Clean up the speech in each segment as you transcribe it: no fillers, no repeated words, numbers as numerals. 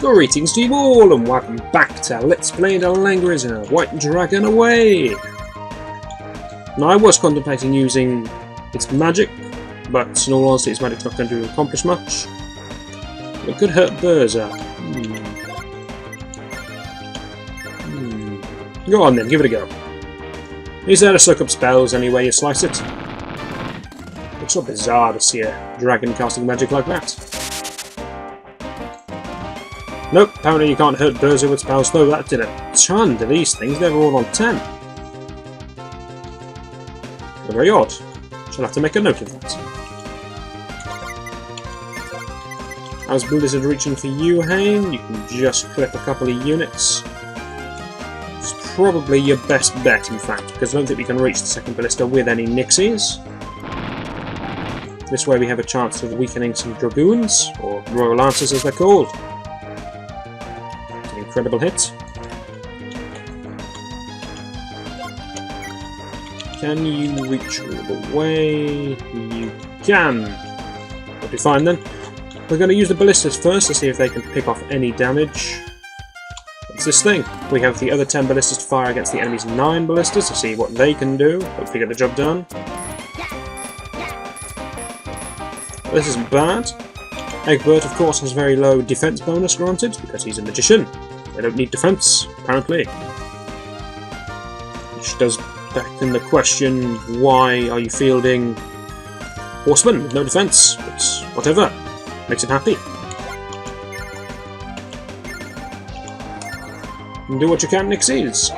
Greetings to you all, and welcome back to Let's Play the Langrisser White Dragon Away! Now, I was contemplating using its magic, but in all honesty its magic's not going to accomplish much. It could hurt Berza. Go on then, give it a go. He's there to soak up spells any way you slice it. It's so bizarre to see a dragon casting magic like that. Nope, apparently you can't hurt Berza with spells though. That did a ton to these things, they were all on 10. Very odd. Shall have to make a note of that. How's Blizzard reaching for you, Hayne? You can just clip a couple of units. It's probably your best bet, in fact, because I don't think we can reach the second ballista with any Nixies. This way we have a chance of weakening some Dragoons, or Royal Lancers as they're called. It's an incredible hit. Can you reach all the way? You can! That'll be fine then. We're going to use the ballistas first to see if they can pick off any damage. What's this thing? We have the other 10 ballistas to fire against the enemy's 9 ballistas to see what they can do. Hopefully get the job done. This isn't bad. Egbert, of course, has very low defense bonus granted because he's a magician. They don't need defense, apparently. Which does back in the question, why are you fielding horsemen with no defense? But whatever. Makes him happy. And do what you can, Nixies.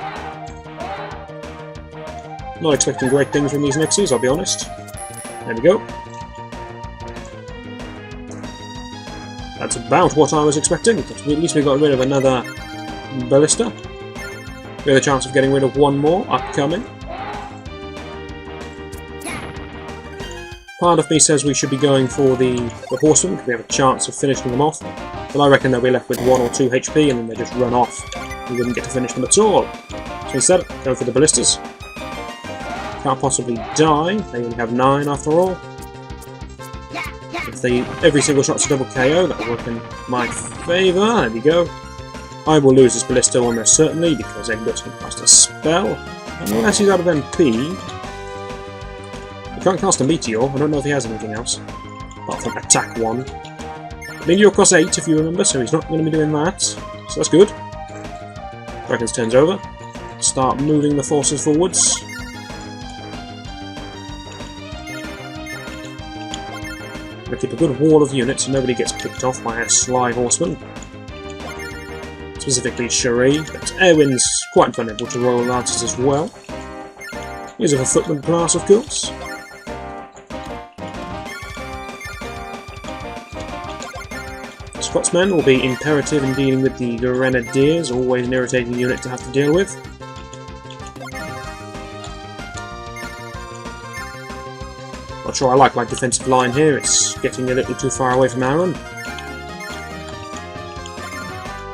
Not expecting great things from these Nixies, I'll be honest. There we go. That's about what I was expecting, but at least we got rid of another ballista. We have a chance of getting rid of one more upcoming. Part of me says we should be going for the horsemen, because we have a chance of finishing them off, but I reckon they'll be left with 1 or 2 HP and then they just run off. We wouldn't get to finish them at all. So instead, go for the ballistas. Can't possibly die, they only have 9 after all. If every single shot's a double KO, that'll work in my favour. There we go. I will lose this ballista almost certainly, because Egbert's can cast a spell. Unless he's out of MP. He can't cast a meteor, I don't know if he has anything else. Apart from attack 1. Meteor costs 8 if you remember, so he's not going to be doing that. So that's good. Dragon's turn's over. Start moving the forces forwards. I'm going to keep a good wall of units so nobody gets picked off by a sly horseman. Specifically Cherie, but Airwind's quite vulnerable to Royal Lancers as well. He's of a footman class, of course. Scotsmen will be imperative in dealing with the Grenadiers, always an irritating unit to have to deal with. Not sure I like my defensive line here, it's getting a little too far away from Aaron.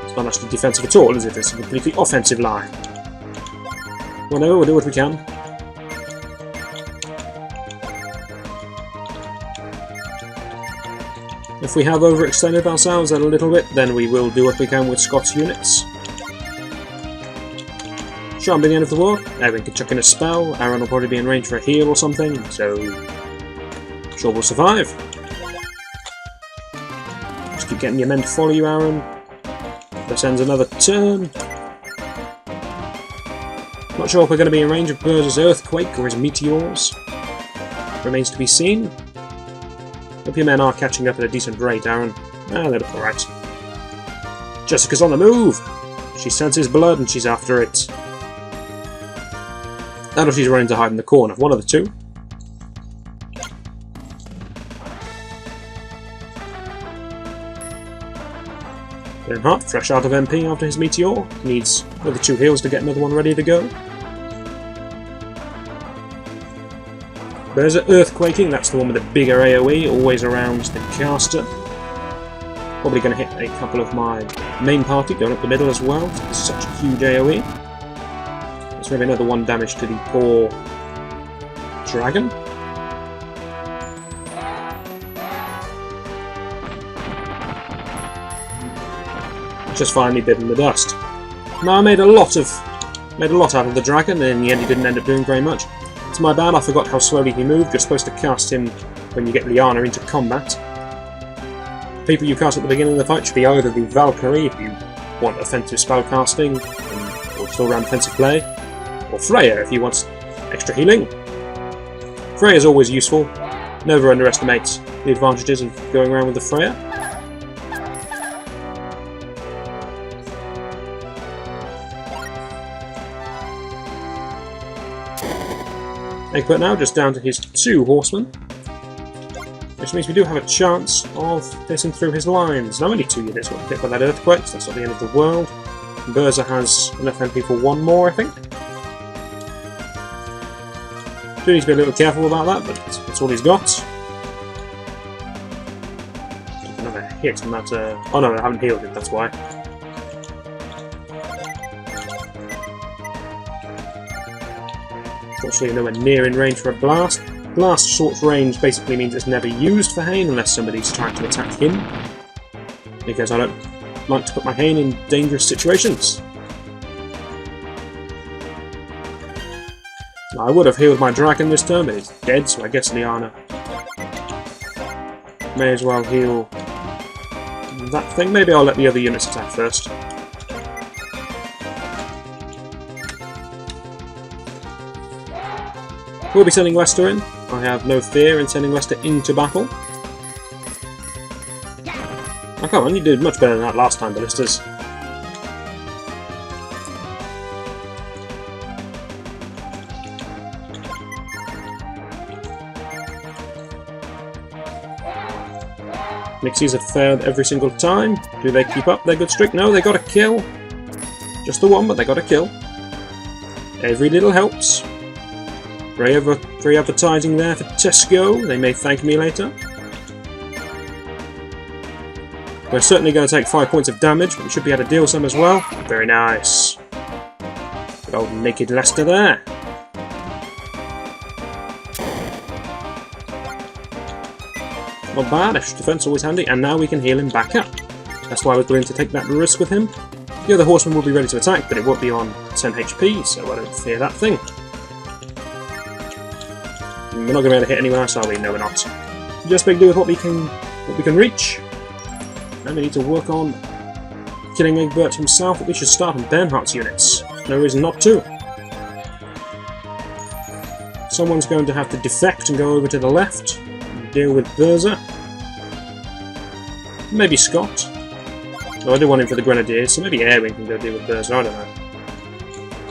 It's not actually defensive at all, is it? It's a completely offensive line. Whatever, we'll do what we can. If we have overextended ourselves a little bit, then we will do what we can with Scott's units. Shan't be the end of the world. Aaron can chuck in a spell, Aaron will probably be in range for a heal or something, so sure we'll survive. Just keep getting your men to follow you, Aaron. This ends another turn. Not sure if we're going to be in range of Berza's Earthquake or his Meteors. Remains to be seen. Hope your men are catching up at a decent rate, Aaron. Ah, they look alright. Jessica's on the move! She senses blood and she's after it. Now she's running to hide in the corner. One of the two. Bernhardt, fresh out of MP after his Meteor. Needs another 2 heals to get another one ready to go. Berza Earthquaking, that's the one with the bigger AoE, always around the caster. Probably going to hit a couple of my main party, going up the middle as well. It's such a huge AoE. There's maybe another 1 damage to the poor dragon. just finally bitten the dust. Now I made a lot out of the dragon, and in the end he didn't end up doing very much. It's my bad, I forgot how slowly he moved. You're supposed to cast him when you get Liana into combat. The people you cast at the beginning of the fight should be either the Valkyrie, if you want offensive spell casting, or still around defensive play, or Freya, if you want extra healing. Freya is always useful. Never underestimate the advantages of going around with the Freya. Egbert now just down to his 2 horsemen, which means we do have a chance of piercing through his lines. Now only 2 units got hit by that earthquake, so that's not the end of the world. Berza has enough MP for 1 more, I think. Do need to be a little careful about that, but that's all he's got. Another hit on that. Oh no, I haven't healed it, that's why. Unfortunately, nowhere near in range for a blast. Blast short range basically means it's never used for Hane unless somebody's trying to attack him, because I don't like to put my Hane in dangerous situations. I would have healed my dragon this turn, but he's dead, so I guess Liana may as well heal that thing. Maybe I'll let the other units attack first. We'll be sending Leicester in. I have no fear in sending Leicester into battle. Oh, come on, you did much better than that last time, Ballistas. Nixies have failed every single time. Do they keep up their good streak? No, they got a kill. Just the one, but they got a kill. Every little helps. Free advertising there for Tesco. They may thank me later. We're certainly going to take 5 points of damage, but we should be able to deal some as well. Very nice. Good old naked Leicester there. Not bad, extra defense always handy, and now we can heal him back up. That's why I was willing to take that risk with him. The other horseman will be ready to attack, but it won't be on 10 HP, so I don't fear that thing. We're not going to be able to hit anyone else, are we? No, we're not. Just make do with what we can reach. And we need to work on killing Egbert himself, but we should start on Bernhardt's units. No reason not to. Someone's going to have to defect and go over to the left and deal with Berza. Maybe Scott. No, I do want him for the Grenadiers, so maybe Erwin can go deal with Berza, I don't know.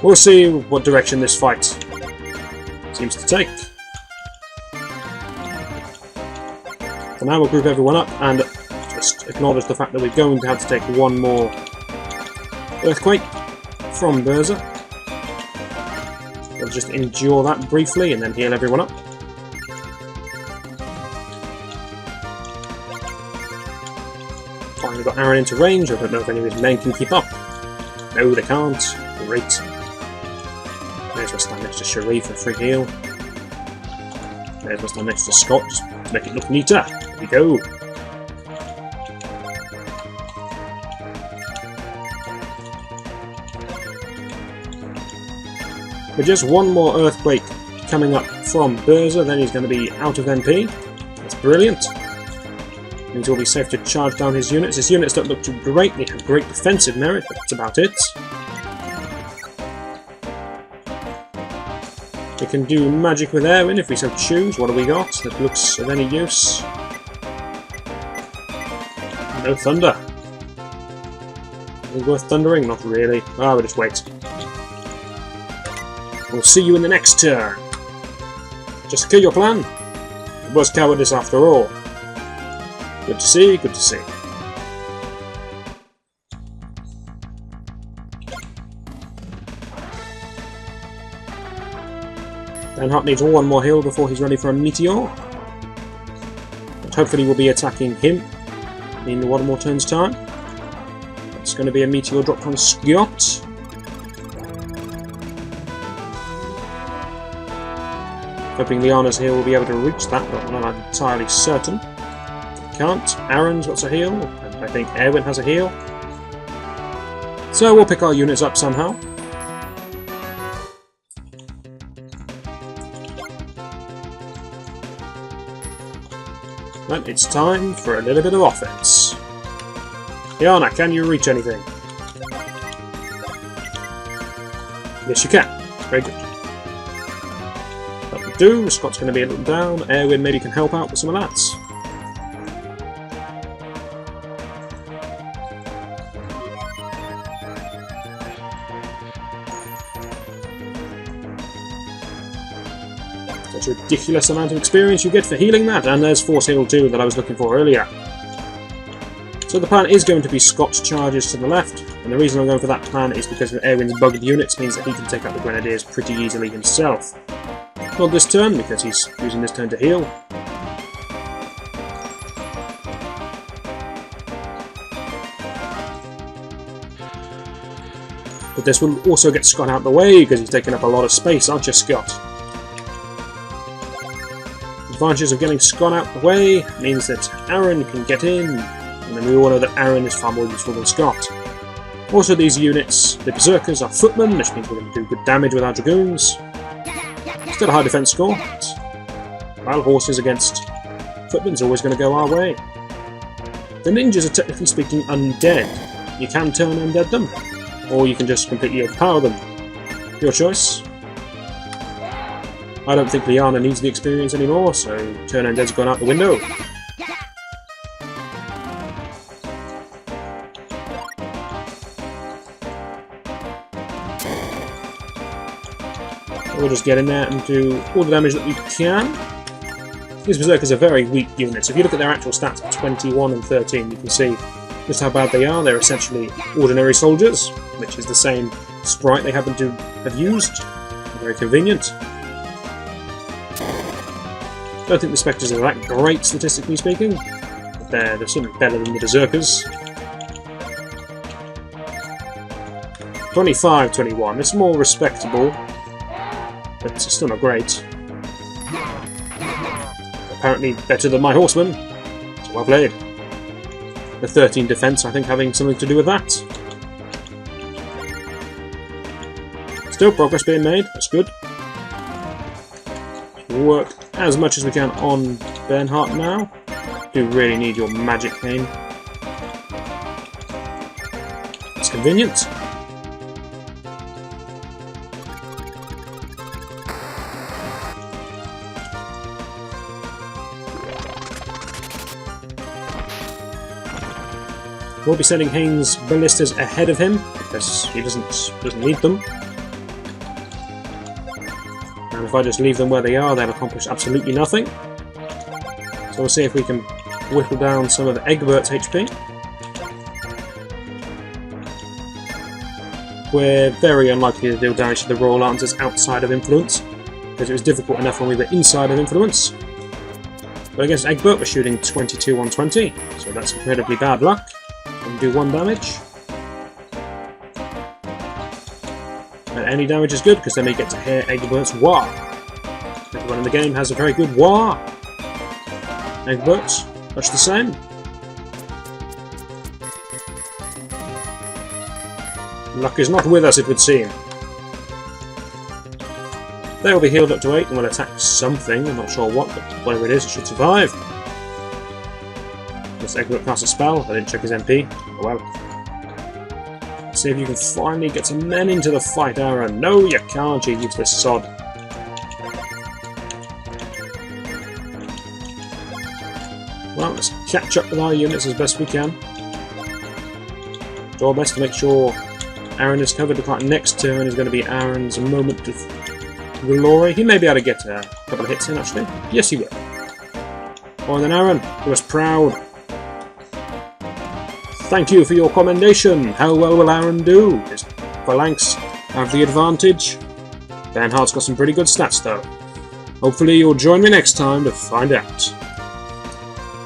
We'll see what direction this fight seems to take. For now, we'll group everyone up and just acknowledge the fact that we're going to have to take 1 more earthquake from Berza. We'll just endure that briefly and then heal everyone up. Finally got Aaron into range. I don't know if any of his men can keep up. No, they can't. Great. May as well stand next to Sharif for free heal. May as well stand next to Scott just to make it look neater. There we go. With just 1 more earthquake coming up from Berza, then he's going to be out of MP. That's brilliant. Means he'll be safe to charge down his units. His units don't look too great. They have great defensive merit, but that's about it. We can do magic with Erwin if we so choose. What do we got that looks of any use? No thunder. Is it worth thundering? Not really. Ah, we'll just wait. We'll see you in the next turn. Just kill your plan. It was cowardice after all. Good to see, good to see. Bernhardt needs 1 more heal before he's ready for a meteor. But hopefully we'll be attacking him in 1 more turn's time. It's going to be a meteor dropped on Scott. Hoping Liana's heal will be able to reach that, but I'm not entirely certain. Can't. Aaron's got a heal, and I think Erwin has a heal. So we'll pick our units up somehow. But it's time for a little bit of offense. Yana, can you reach anything? Yes, you can. Very good. That will do. Scott's going to be a little down. Erwin maybe can help out with some of that. Such a ridiculous amount of experience you get for healing that. And there's Force Heal 2 that I was looking for earlier. So the plan is going to be Scott's charges to the left, and the reason I'm going for that plan is because Erwin's bugged units means that he can take out the Grenadiers pretty easily himself. Not this turn, because he's using this turn to heal. But this will also get Scott out the way, because he's taking up a lot of space, aren't you, Scott? Advantages of getting Scott out the way means that Aaron can get in, and then we all know that Aaron is far more useful than Scott. Also, these units, the Berserkers, are footmen, which means we're going to do good damage with our Dragoons. Still a high defense score, but while horses against footmen is always going to go our way. The ninjas are technically speaking undead. You can turn undead them, or you can just completely overpower them. Your choice. I don't think Liana needs the experience anymore, so turn undead's gone out the window. We'll just get in there and do all the damage that we can. These Berserkers are very weak units. If you look at their actual stats at 21 and 13, you can see just how bad they are. They're essentially ordinary soldiers, which is the same sprite they happen to have used. Very convenient. I don't think the Spectres are that great, statistically speaking, but they're certainly better than the Berserkers. 25-21, it's more respectable, but it's still not great. Apparently better than my horsemen, so well played. The 13 defense, I think, having something to do with that. Still progress being made, that's good. We'll work as much as we can on Bernhardt now. Do really need your magic cane. It's convenient. We'll be sending Haynes' ballistas ahead of him because he doesn't need them. And if I just leave them where they are, they'll accomplish absolutely nothing. So we'll see if we can whittle down some of Egbert's HP. We're very unlikely to deal damage to the Royal Lancers outside of Influence, because it was difficult enough when we were inside of Influence. But against Egbert we're shooting 22 on 20, so that's incredibly bad luck. And do 1 damage. And any damage is good, because then we get to hear Egbert's Wah. Everyone in the game has a very good Wah. Egbert, much the same. Luck is not with us, it would seem. They will be healed up to 8 and will attack something. I'm not sure what, but whatever it is, it should survive. Unless Egbert casts a spell. I didn't check his MP. Oh well. Let's see if you can finally get some men into the fight, Aaron. No, you can't, you useless sod. Well, let's catch up with our units as best we can. Do our best to make sure Aaron is covered. The next turn is going to be Aaron's moment of glory. He may be able to get a couple of hits in, actually. Yes, he will. Or then Aaron, do us proud. Thank you for your commendation. How well will Aaron do? Does Phalanx have the advantage? Bernhardt's got some pretty good stats, though. Hopefully you'll join me next time to find out.